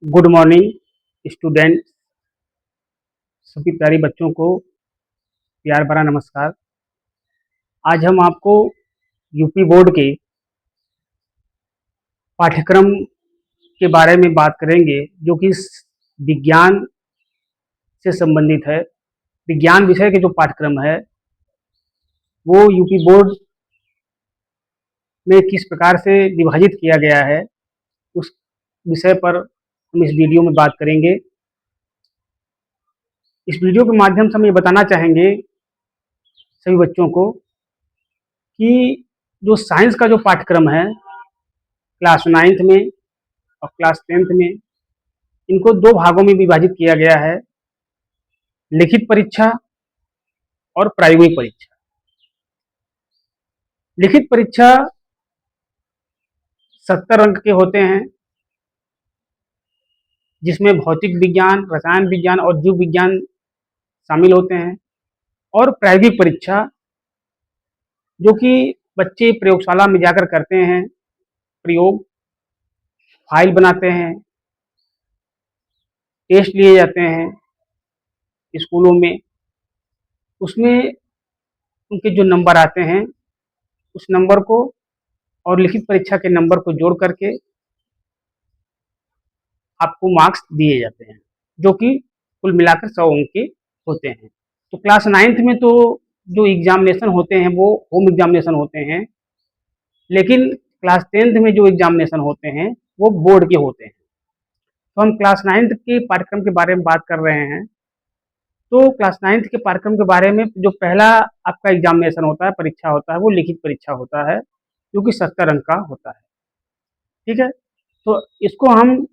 Good morning student, सभी प्यारे बच्चों को प्यार भरा नमस्कार। आज हम आपको यूपी बोर्ड के पाठ्यक्रम के बारे में बात करेंगे, जो कि विज्ञान से संबंधित है। विज्ञान विषय के जो पाठ्यक्रम है वो यूपी बोर्ड में किस प्रकार से विभाजित किया गया है, उस विषय पर हम इस वीडियो में बात करेंगे। इस वीडियो के माध्यम से हम ये बताना चाहेंगे सभी बच्चों को कि जो साइंस का जो पाठ्यक्रम है क्लास 9th में और क्लास 10th में, इनको दो भागों में विभाजित किया गया है, लिखित परीक्षा और प्रायोगिक परीक्षा। लिखित परीक्षा 70 अंक के होते हैं, जिसमें भौतिक विज्ञान, रसायन विज्ञान और जीव विज्ञान शामिल होते हैं। और प्रायोगिक परीक्षा जो कि बच्चे प्रयोगशाला में जाकर करते हैं, प्रयोग, फाइल बनाते हैं, टेस्ट लिए जाते हैं स्कूलों में। उसमें उनके जो नंबर आते हैं, उस नंबर को और लिखित परीक्षा के नंबर को जोड़ करके आपको मार्क्स दिए जाते हैं, जो कि कुल मिलाकर 100 अंक के होते हैं। तो क्लास 9th में तो जो एग्जामिनेशन होते हैं वो होम एग्जामिनेशन होते हैं, लेकिन क्लास 10th में जो एग्जामिनेशन होते हैं वो बोर्ड के होते हैं। तो हम क्लास 9th के पाठ्यक्रम के बारे में बात कर रहे हैं। तो क्लास 9th के पाठ्यक्रम के बारे में जो पहला आपका एग्जामिनेशन होता है, परीक्षा होता है, वो लिखित परीक्षा होता है, जो कि 70 अंक का होता है। ठीक है, तो इसको हम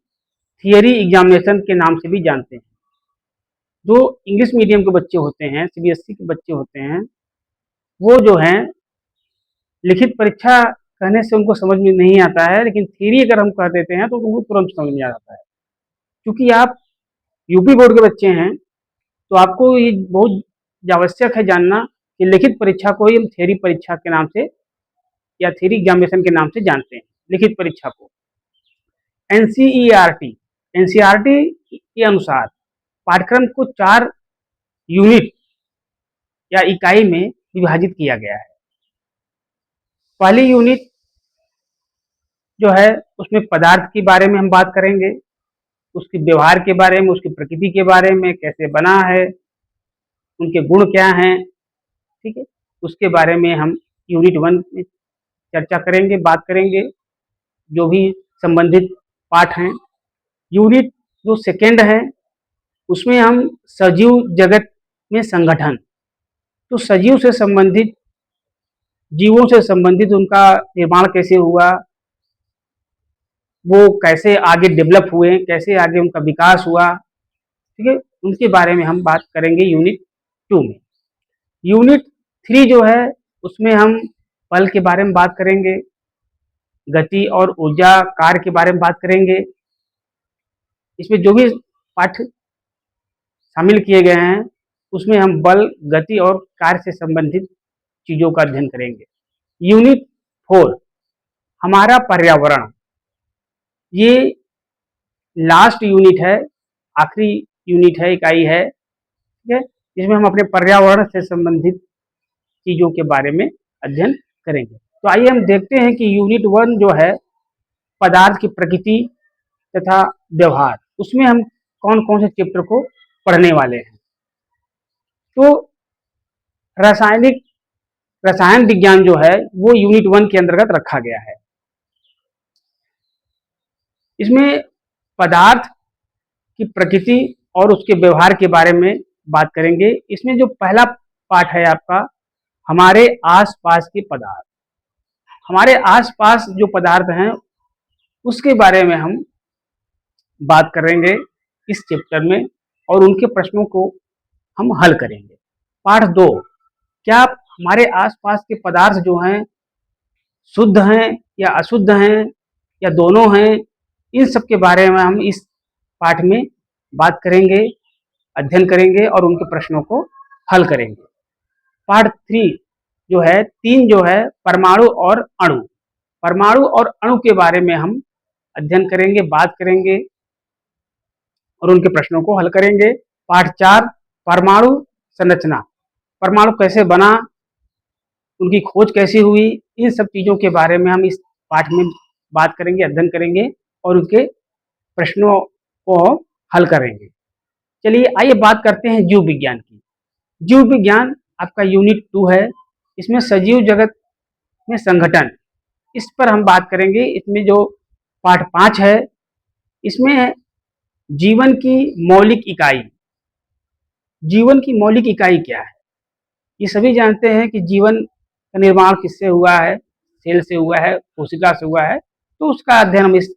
थियरी एग्जामिनेशन के नाम से भी जानते हैं। जो इंग्लिश मीडियम के बच्चे होते हैं, सीबीएसई के बच्चे होते हैं, वो जो हैं लिखित परीक्षा कहने से उनको समझ में नहीं आता है, लेकिन थियरी अगर हम कह देते हैं तो उनको तुरंत समझ में आ जाता है। क्योंकि आप यूपी बोर्ड के बच्चे हैं, तो आपको ये बहुत आवश्यक है जानना कि लिखित परीक्षा को ही हम थियरी परीक्षा के नाम से या थियरी एग्जामिनेशन के नाम से जानते हैं। लिखित परीक्षा को एनसीईआरटी के अनुसार पाठ्यक्रम को 4 यूनिट या इकाई में विभाजित किया गया है। पहली यूनिट जो है उसमें पदार्थ के बारे में हम बात करेंगे, उसके व्यवहार के बारे में, उसकी प्रकृति के बारे में, कैसे बना है, उनके गुण क्या हैं। ठीक है, उसके बारे में हम यूनिट 1 में चर्चा करेंगे, बात करेंगे, जो भी संबंधित पाठ हैं। यूनिट जो सेकेंड है उसमें हम सजीव जगत में संगठन, तो सजीव से संबंधित, जीवों से संबंधित उनका निर्माण कैसे हुआ, वो कैसे आगे डेवलप हुए, कैसे आगे उनका विकास हुआ। ठीक है, उनके बारे में हम बात करेंगे यूनिट 2 में। यूनिट 3 जो है उसमें हम बल के बारे में बात करेंगे, गति और ऊर्जा कार्य के बारे में बात करेंगे। इसमें जो भी पाठ शामिल किए गए हैं उसमें हम बल, गति और कार्य से संबंधित चीज़ों का अध्ययन करेंगे। यूनिट 4 हमारा पर्यावरण, ये लास्ट यूनिट है, आखिरी यूनिट है, इकाई है। ठीक है, इसमें हम अपने पर्यावरण से संबंधित चीज़ों के बारे में अध्ययन करेंगे। तो आइए हम देखते हैं कि यूनिट 1 जो है पदार्थ की प्रकृति तथा व्यवहार, उसमें हम कौन कौन से चैप्टर को पढ़ने वाले हैं। तो रसायन विज्ञान जो है वो यूनिट 1 के अंतर्गत रखा गया है। इसमें पदार्थ की प्रकृति और उसके व्यवहार के बारे में बात करेंगे। इसमें जो पहला पाठ है आपका, हमारे आसपास के पदार्थ, हमारे आसपास जो पदार्थ हैं उसके बारे में हम बात करेंगे इस चैप्टर में, और उनके प्रश्नों को हम हल करेंगे। पाठ 2, क्या हमारे आसपास के पदार्थ जो हैं शुद्ध हैं या अशुद्ध हैं या दोनों हैं, इन सब के बारे में हम इस पाठ में बात करेंगे, अध्ययन करेंगे और उनके प्रश्नों को हल करेंगे। पार्ट 3 जो है 3 जो है परमाणु और अणु, परमाणु और अणु के बारे में हम अध्ययन करेंगे, बात करेंगे। और उनके प्रश्नों को हल करेंगे। पाठ 4 परमाणु संरचना, परमाणु कैसे बना, उनकी खोज कैसी हुई, इन सब चीज़ों के बारे में हम इस पाठ में बात करेंगे, अध्ययन करेंगे और उनके प्रश्नों को हल करेंगे। चलिए आइए बात करते हैं जीव विज्ञान की। जीव विज्ञान आपका यूनिट 2 है। इसमें सजीव जगत में संगठन, इस पर हम बात करेंगे। इसमें जो पाठ 5 है, इसमें जीवन की मौलिक इकाई। जीवन की मौलिक इकाई क्या है? ये सभी जानते हैं कि जीवन का निर्माण किससे हुआ है, सेल से हुआ है, कोशिका से हुआ है। तो उसका अध्ययन हम इस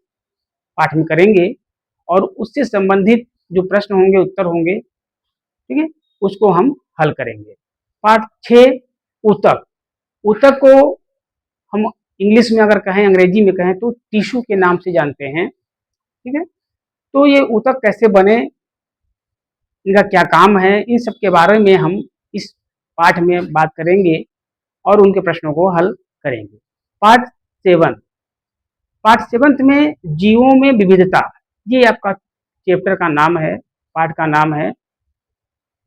पाठ में करेंगे और उससे संबंधित जो प्रश्न होंगे, उत्तर होंगे, ठीक है, उसको हम हल करेंगे। पाठ 6 ऊतक। ऊतक को हम इंग्लिश में अगर कहें, अंग्रेजी में कहें तो टिश्यू के नाम से जानते हैं, ठीक है। तो ये ऊतक कैसे बने, इनका क्या काम है, इन सब के बारे में हम इस पाठ में बात करेंगे और उनके प्रश्नों को हल करेंगे। पाठ 7, पाठ 7 में जीवों में विविधता, ये आपका चैप्टर का नाम है, पाठ का नाम है।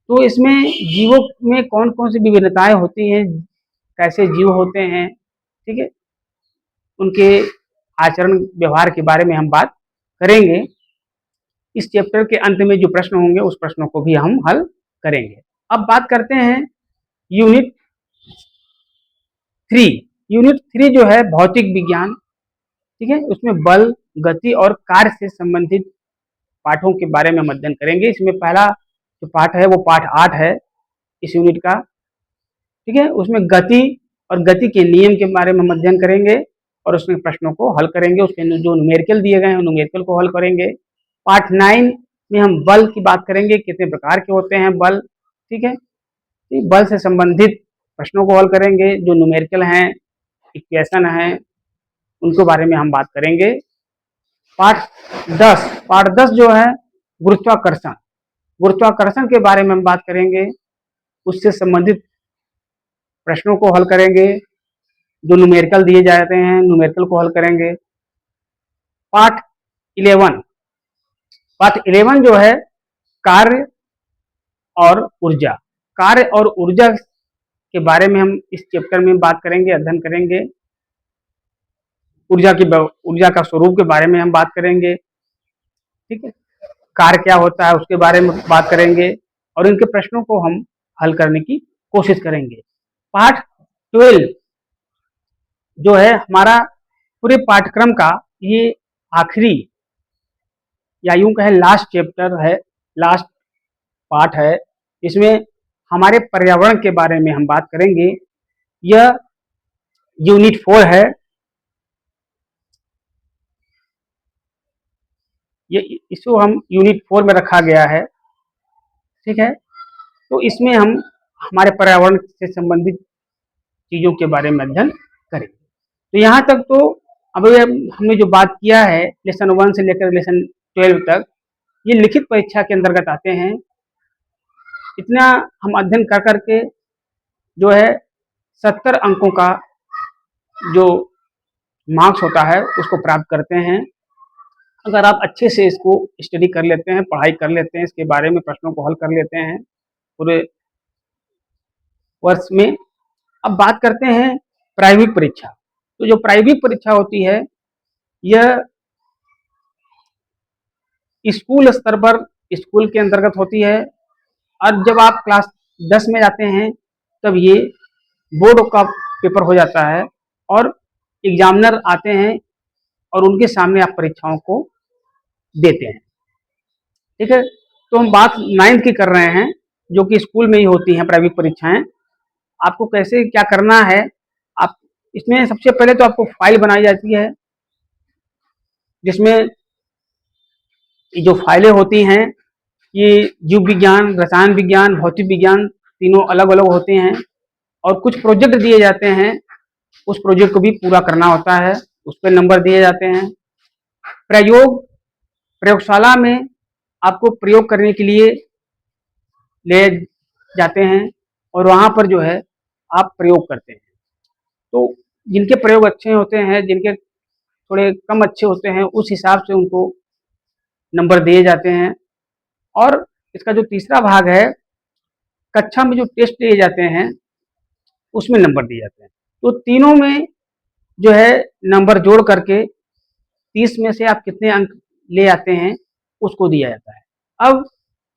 तो इसमें जीवों में कौन कौन सी विविधताएं होती हैं, कैसे जीव होते हैं, ठीक है, उनके आचरण व्यवहार के बारे में हम बात करेंगे। इस चैप्टर के अंत में जो प्रश्न होंगे उस प्रश्नों को भी हम हल करेंगे। अब बात करते हैं यूनिट 3। यूनिट 3 जो है भौतिक विज्ञान, ठीक है, उसमें बल, गति और कार्य से संबंधित पाठों के बारे में हम अध्ययन करेंगे। इसमें पहला जो पाठ है वो पाठ 8 है इस यूनिट का, ठीक है। उसमें गति और गति के नियम के बारे में हम अध्ययन करेंगे और उसमें प्रश्नों को हल करेंगे। उसके जो न्यूमेरिकल दिए गए हैं न्यूमेरिकल को हल करेंगे। पार्ट 9 में हम बल की बात करेंगे, कितने प्रकार के होते हैं बल, ठीक है। बल से संबंधित प्रश्नों को हल करेंगे, जो न्यूमेरिकल हैं, इक्वेशन हैं, उनके बारे में हम बात करेंगे। पार्ट 10 जो है गुरुत्वाकर्षण, गुरुत्वाकर्षण के बारे में हम बात करेंगे, उससे संबंधित प्रश्नों को हल करेंगे, जो न्यूमेरिकल दिए जाते हैं न्यूमेरिकल को हल करेंगे। पार्ट 11, पार्ट 11 जो है कार्य और ऊर्जा, कार्य और ऊर्जा के बारे में हम इस चैप्टर में बात करेंगे, अध्ययन करेंगे। ऊर्जा का स्वरूप के बारे में हम बात करेंगे, ठीक है, कार्य क्या होता है उसके बारे में बात करेंगे और इनके प्रश्नों को हम हल करने की कोशिश करेंगे। पार्ट 12 जो है हमारा पूरे पाठ्यक्रम का ये आखिरी या यूं कहें लास्ट चैप्टर है, लास्ट पार्ट है। इसमें हमारे पर्यावरण के बारे में हम बात करेंगे। यह यूनिट 4 है, ये इसको हम यूनिट 4 में रखा गया है, ठीक है। तो इसमें हम हमारे पर्यावरण से संबंधित चीज़ों के बारे में अध्ययन करेंगे। तो यहाँ तक तो अब हमने जो बात किया है लेसन 1 से लेकर लेसन 12 तक, ये लिखित परीक्षा के अंतर्गत आते हैं। इतना हम अध्ययन कर करके जो है 70 अंकों का जो मार्क्स होता है उसको प्राप्त करते हैं। अगर आप अच्छे से इसको स्टडी कर लेते हैं, पढ़ाई कर लेते हैं, इसके बारे में प्रश्नों को हल कर लेते हैं पूरे वर्ष में। अब बात करते हैं प्रायोगिक परीक्षा। तो जो प्रायोगिक परीक्षा होती है यह स्कूल स्तर पर, स्कूल के अंतर्गत होती है और जब आप क्लास 10 में जाते हैं तब ये बोर्ड का पेपर हो जाता है और एग्जामिनर आते हैं और उनके सामने आप परीक्षाओं को देते हैं, ठीक है। तो हम बात 9th की कर रहे हैं जो कि स्कूल में ही होती हैं प्रायोगिक परीक्षाएं। आपको कैसे क्या करना है, आप इसमें सबसे पहले तो आपको फाइल बनाई जाती है, जिसमें जो फाइलें होती हैं ये जीव विज्ञान, रसायन विज्ञान, भौतिक विज्ञान तीनों अलग अलग होते हैं और कुछ प्रोजेक्ट दिए जाते हैं, उस प्रोजेक्ट को भी पूरा करना होता है, उस पर नंबर दिए जाते हैं। प्रयोगशाला में आपको प्रयोग करने के लिए ले जाते हैं और वहाँ पर जो है आप प्रयोग करते हैं। तो जिनके प्रयोग अच्छे होते हैं, जिनके थोड़े कम अच्छे होते हैं, उस हिसाब से उनको नंबर दिए जाते हैं। और इसका जो तीसरा भाग है, कक्षा में जो टेस्ट लिए जाते हैं उसमें नंबर दिए जाते हैं। तो तीनों में जो है नंबर जोड़ करके 30 में से आप कितने अंक ले आते हैं उसको दिया जाता है। अब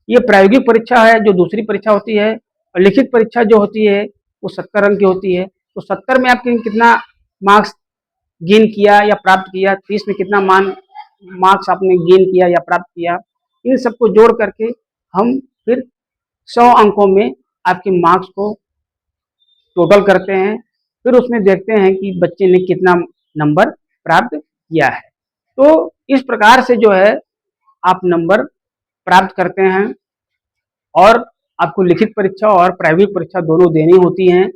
ये प्रायोगिक परीक्षा है जो दूसरी परीक्षा होती है, और लिखित परीक्षा जो होती है वो 70 अंक की होती है। तो 70 में आपने कितना मार्क्स गेन किया या प्राप्त किया, 30 में कितना मार्क्स आपने गेन किया या प्राप्त किया, इन सबको जोड़ करके हम फिर 100 अंकों में आपके मार्क्स को टोटल करते हैं। फिर उसमें देखते हैं कि बच्चे ने कितना नंबर प्राप्त किया है। तो इस प्रकार से जो है आप नंबर प्राप्त करते हैं, और आपको लिखित परीक्षा और प्रायोगिक परीक्षा दोनों देनी होती हैं।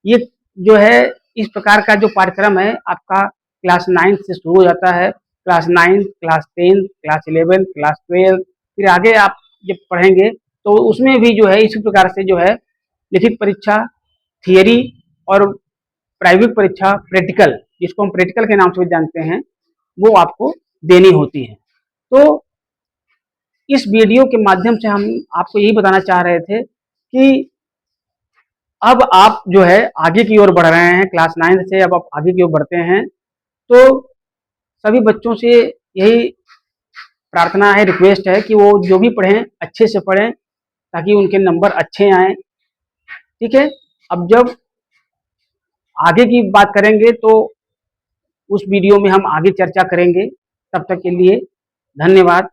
ये जो है इस प्रकार का जो पाठ्यक्रम है आपका क्लास 9 से शुरू हो जाता है। क्लास 9, क्लास 10, क्लास 11, क्लास 12, फिर आगे आप जब पढ़ेंगे तो उसमें भी जो है इसी प्रकार से जो है लिखित परीक्षा, थियरी और प्रायोगिक परीक्षा प्रैक्टिकल, जिसको हम प्रैक्टिकल के नाम से जानते हैं, वो आपको देनी होती है। तो इस वीडियो के माध्यम से हम आपको यही बताना चाह रहे थे कि अब आप जो है आगे की ओर बढ़ रहे हैं, क्लास 9 से अब आप आगे की ओर बढ़ते हैं। तो सभी बच्चों से यही प्रार्थना है, रिक्वेस्ट है कि वो जो भी पढ़ें अच्छे से पढ़ें ताकि उनके नंबर अच्छे आएँ। ठीक है? अब जब आगे की बात करेंगे तो उस वीडियो में हम आगे चर्चा करेंगे। तब तक के लिए धन्यवाद।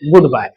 Good bye.